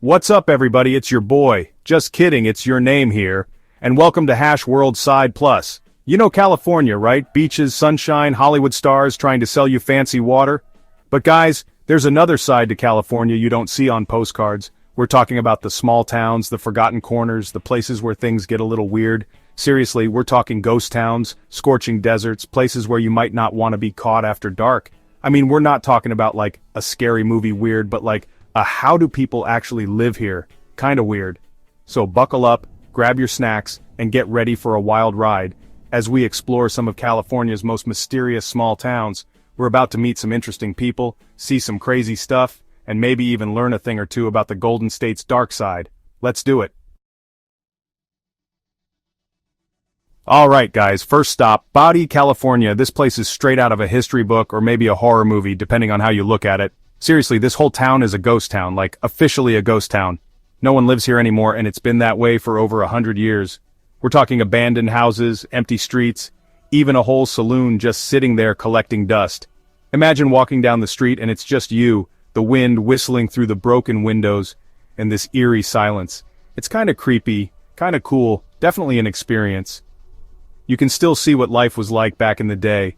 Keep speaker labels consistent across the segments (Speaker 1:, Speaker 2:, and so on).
Speaker 1: What's up everybody, it's your boy. Just kidding, it's your name here. And welcome to Hash World Side Plus. You know California, right? Beaches, sunshine, Hollywood stars trying to sell you fancy water. But guys, there's another side to California you don't see on postcards. We're talking about the small towns, the forgotten corners, the places where things get a little weird. Seriously, we're talking ghost towns, scorching deserts, places where you might not want to be caught after dark. I mean, we're not talking about like a scary movie weird, but like how do people actually live here? Kinda weird. So buckle up, grab your snacks, and get ready for a wild ride. As we explore some of California's most mysterious small towns, we're about to meet some interesting people, see some crazy stuff, and maybe even learn a thing or two about the Golden State's dark side. Let's do it. Alright guys, first stop, Bodie, California. This place is straight out of a history book or maybe a horror movie, depending on how you look at it. Seriously, this whole town is a ghost town, like officially a ghost town. No one lives here anymore and it's been that way for over 100 years. We're talking abandoned houses, empty streets, even a whole saloon just sitting there collecting dust. Imagine walking down the street and it's just you, the wind whistling through the broken windows, and this eerie silence. It's kinda creepy, kinda cool, definitely an experience. You can still see what life was like back in the day.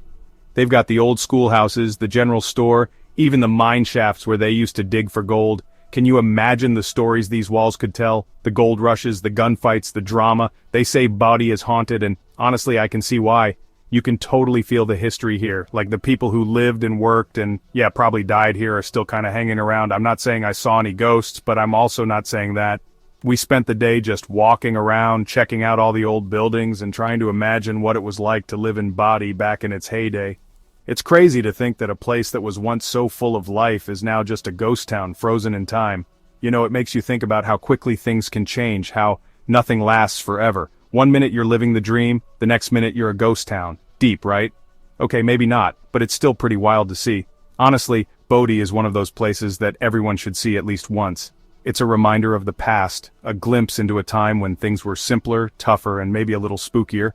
Speaker 1: They've got the old schoolhouses, the general store, even the mine shafts where they used to dig for gold. Can you imagine the stories these walls could tell? The gold rushes, the gunfights, the drama. They say Bodie is haunted, and honestly I can see why. You can totally feel the history here, like the people who lived and worked and, yeah, probably died here are still kinda hanging around. I'm not saying I saw any ghosts, but I'm also not saying that. We spent the day just walking around, checking out all the old buildings and trying to imagine what it was like to live in Bodie back in its heyday. It's crazy to think that a place that was once so full of life is now just a ghost town frozen in time. You know, it makes you think about how quickly things can change, how nothing lasts forever. One minute you're living the dream, the next minute you're a ghost town. Deep, right? Okay, maybe not, but it's still pretty wild to see. Honestly, Bodie is one of those places that everyone should see at least once. It's a reminder of the past, a glimpse into a time when things were simpler, tougher, and maybe a little spookier.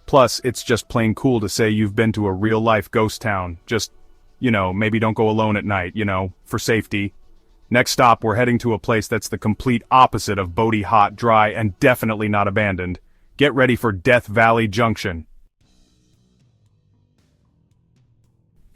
Speaker 1: Plus, it's just plain cool to say you've been to a real-life ghost town. Just, maybe don't go alone at night, for safety. Next stop, we're heading to a place that's the complete opposite of Bodie hot, dry, and definitely not abandoned. Get ready for Death Valley Junction.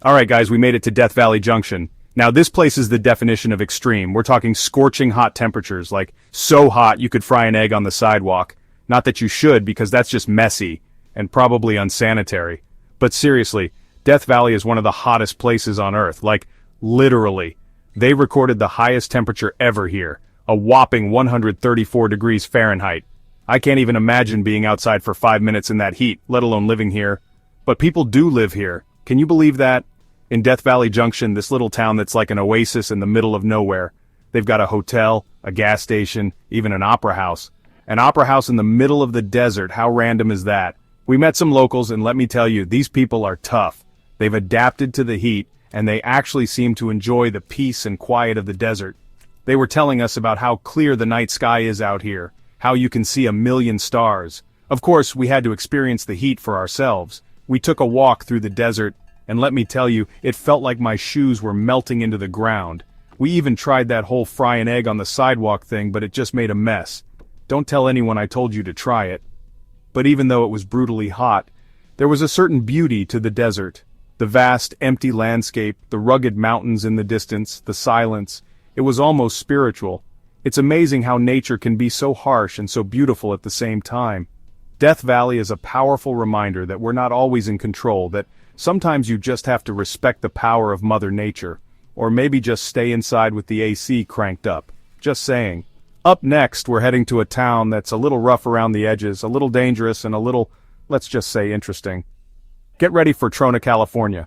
Speaker 1: Alright guys, we made it to Death Valley Junction. Now this place is the definition of extreme. We're talking scorching hot temperatures, like so hot you could fry an egg on the sidewalk. Not that you should, because that's just messy and probably unsanitary. But seriously, Death Valley is one of the hottest places on Earth, like, literally. They recorded the highest temperature ever here, a whopping 134 degrees Fahrenheit. I can't even imagine being outside for 5 minutes in that heat, let alone living here. But people do live here. Can you believe that? In Death Valley Junction, this little town that's like an oasis in the middle of nowhere. They've got a hotel, a gas station, even an opera house. An opera house in the middle of the desert, how random is that? We met some locals and let me tell you, these people are tough. They've adapted to the heat, and they actually seem to enjoy the peace and quiet of the desert. They were telling us about how clear the night sky is out here, how you can see 1,000,000 stars. Of course, we had to experience the heat for ourselves. We took a walk through the desert, and let me tell you, it felt like my shoes were melting into the ground. We even tried that whole fry an egg on the sidewalk thing, but it just made a mess. Don't tell anyone I told you to try it. But even though it was brutally hot, there was a certain beauty to the desert. The vast, empty landscape, the rugged mountains in the distance, the silence. It was almost spiritual. It's amazing how nature can be so harsh and so beautiful at the same time. Death Valley is a powerful reminder that we're not always in control, that sometimes you just have to respect the power of Mother Nature. Or maybe just stay inside with the AC cranked up. Just saying. Up next, we're heading to a town that's a little rough around the edges, a little dangerous, and a little, let's just say, interesting. Get ready for Trona, California.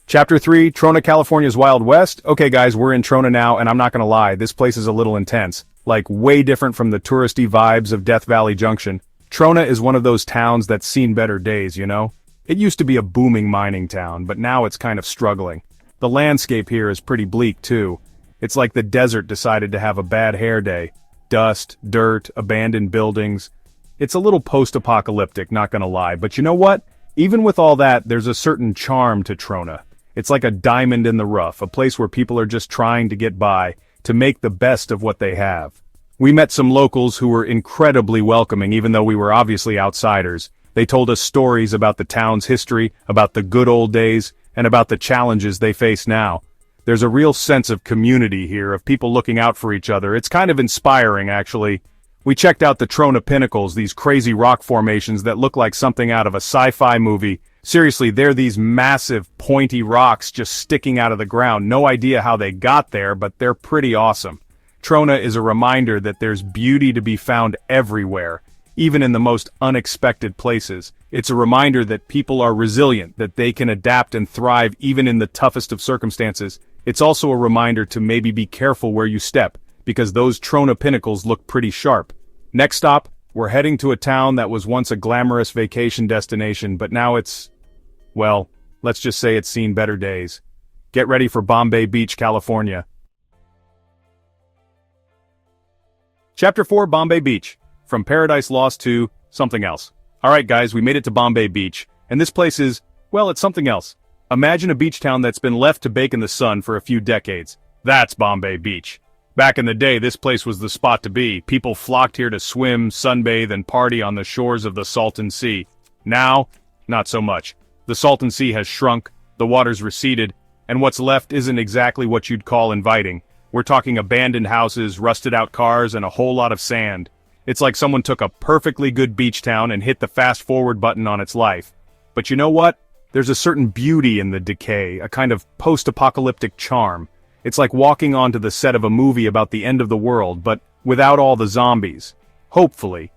Speaker 1: Chapter 3, Trona, California's Wild West. Okay guys, we're in Trona now, and I'm not gonna lie, this place is a little intense. Like, way different from the touristy vibes of Death Valley Junction. Trona is one of those towns that's seen better days, you know? It used to be a booming mining town, but now it's kind of struggling. The landscape here is pretty bleak too. It's like the desert decided to have a bad hair day. Dust, dirt, abandoned buildings. It's a little post-apocalyptic, not gonna lie, but you know what? Even with all that, there's a certain charm to Trona. It's like a diamond in the rough, a place where people are just trying to get by, to make the best of what they have. We met some locals who were incredibly welcoming even though we were obviously outsiders. They told us stories about the town's history, about the good old days, and about the challenges they face now. There's a real sense of community here, of people looking out for each other. It's kind of inspiring, actually. We checked out the Trona Pinnacles, these crazy rock formations that look like something out of a sci-fi movie. Seriously, they're these massive, pointy rocks just sticking out of the ground. No idea how they got there, but they're pretty awesome. Trona is a reminder that there's beauty to be found everywhere, even in the most unexpected places. It's a reminder that people are resilient, that they can adapt and thrive even in the toughest of circumstances. It's also a reminder to maybe be careful where you step, because those Trona Pinnacles look pretty sharp. Next stop, we're heading to a town that was once a glamorous vacation destination, but now it's, well, let's just say it's seen better days. Get ready for Bombay Beach, California. Chapter 4, Bombay Beach. From Paradise Lost to something else. Alright guys, we made it to Bombay Beach, and this place is, well, it's something else. Imagine a beach town that's been left to bake in the sun for a few decades. That's Bombay Beach. Back in the day, this place was the spot to be. People flocked here to swim, sunbathe, and party on the shores of the Salton Sea. Now, not so much. The Salton Sea has shrunk, the water's receded, and what's left isn't exactly what you'd call inviting. We're talking abandoned houses, rusted-out cars, and a whole lot of sand. It's like someone took a perfectly good beach town and hit the fast-forward button on its life. But you know what? There's a certain beauty in the decay, a kind of post-apocalyptic charm. It's like walking onto the set of a movie about the end of the world, but without all the zombies. Hopefully.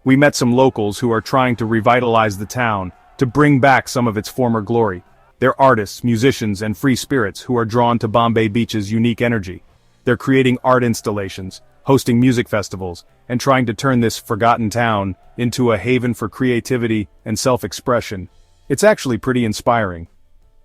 Speaker 1: We met some locals who are trying to revitalize the town, to bring back some of its former glory. They're artists, musicians, and free spirits who are drawn to Bombay Beach's unique energy. They're creating art installations, hosting music festivals, and trying to turn this forgotten town into a haven for creativity and self-expression. It's actually pretty inspiring.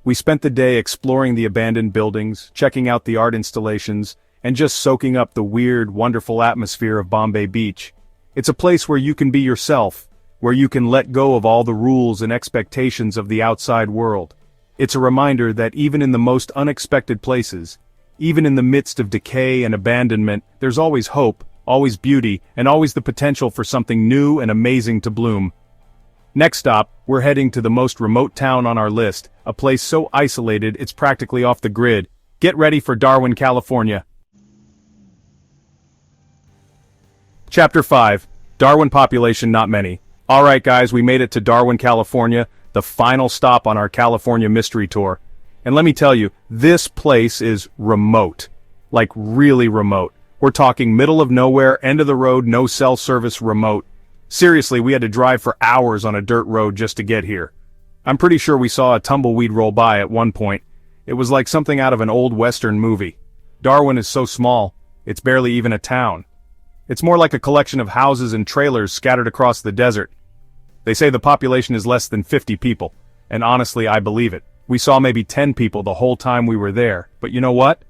Speaker 1: We spent the day exploring the abandoned buildings, checking out the art installations, and just soaking up the weird, wonderful atmosphere of Bombay Beach. It's a place where you can be yourself, where you can let go of all the rules and expectations of the outside world. It's a reminder that even in the most unexpected places, even in the midst of decay and abandonment, there's always hope, always beauty, and always the potential for something new and amazing to bloom. Next stop, we're heading to the most remote town on our list, a place so isolated it's practically off the grid. Get ready for Darwin, California. Chapter 5, Darwin population not many. Alright guys, we made it to Darwin, California, the final stop on our California mystery tour. And let me tell you, this place is remote. Like really remote. We're talking middle of nowhere, end of the road, no cell service, remote. Seriously, we had to drive for hours on a dirt road just to get here. I'm pretty sure we saw a tumbleweed roll by at one point. It was like something out of an old Western movie. Darwin is so small, it's barely even a town. It's more like a collection of houses and trailers scattered across the desert. They say the population is less than 50 people, and honestly, I believe it. We saw maybe 10 people the whole time we were there, but you know what?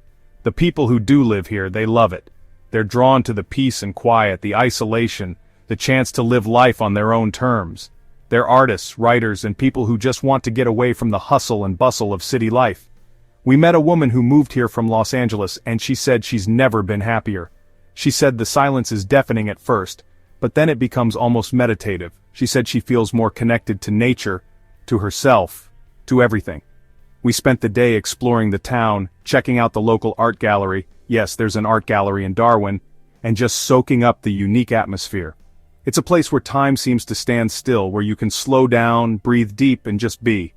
Speaker 1: The people who do live here, they love it. They're drawn to the peace and quiet, the isolation, the chance to live life on their own terms. They're artists, writers, and people who just want to get away from the hustle and bustle of city life. We met a woman who moved here from Los Angeles, and she said she's never been happier. She said the silence is deafening at first, but then it becomes almost meditative. She said she feels more connected to nature, to herself, to everything. We spent the day exploring the town, checking out the local art gallery, yes, there's an art gallery in Darwin, and just soaking up the unique atmosphere. It's a place where time seems to stand still, where you can slow down, breathe deep, and just be.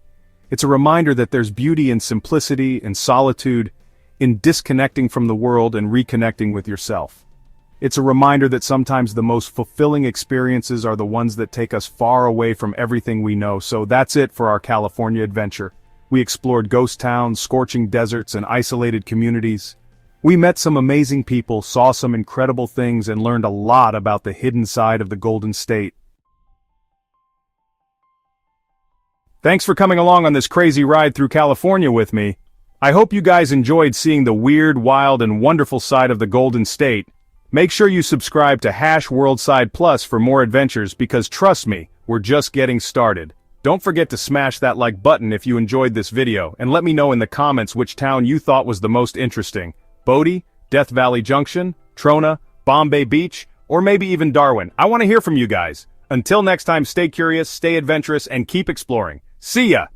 Speaker 1: It's a reminder that there's beauty in simplicity, in solitude, in disconnecting from the world and reconnecting with yourself. It's a reminder that sometimes the most fulfilling experiences are the ones that take us far away from everything we know. So that's it for our California adventure. We explored ghost towns, scorching deserts, and isolated communities. We met some amazing people, saw some incredible things, and learned a lot about the hidden side of the Golden State. Thanks for coming along on this crazy ride through California with me. I hope you guys enjoyed seeing the weird, wild, and wonderful side of the Golden State. Make sure you subscribe to #WorldSide Plus for more adventures because trust me, we're just getting started. Don't forget to smash that like button if you enjoyed this video, and let me know in the comments which town you thought was the most interesting. Bodie, Death Valley Junction, Trona, Bombay Beach, or maybe even Darwin. I want to hear from you guys. Until next time, stay curious, stay adventurous, and keep exploring. See ya!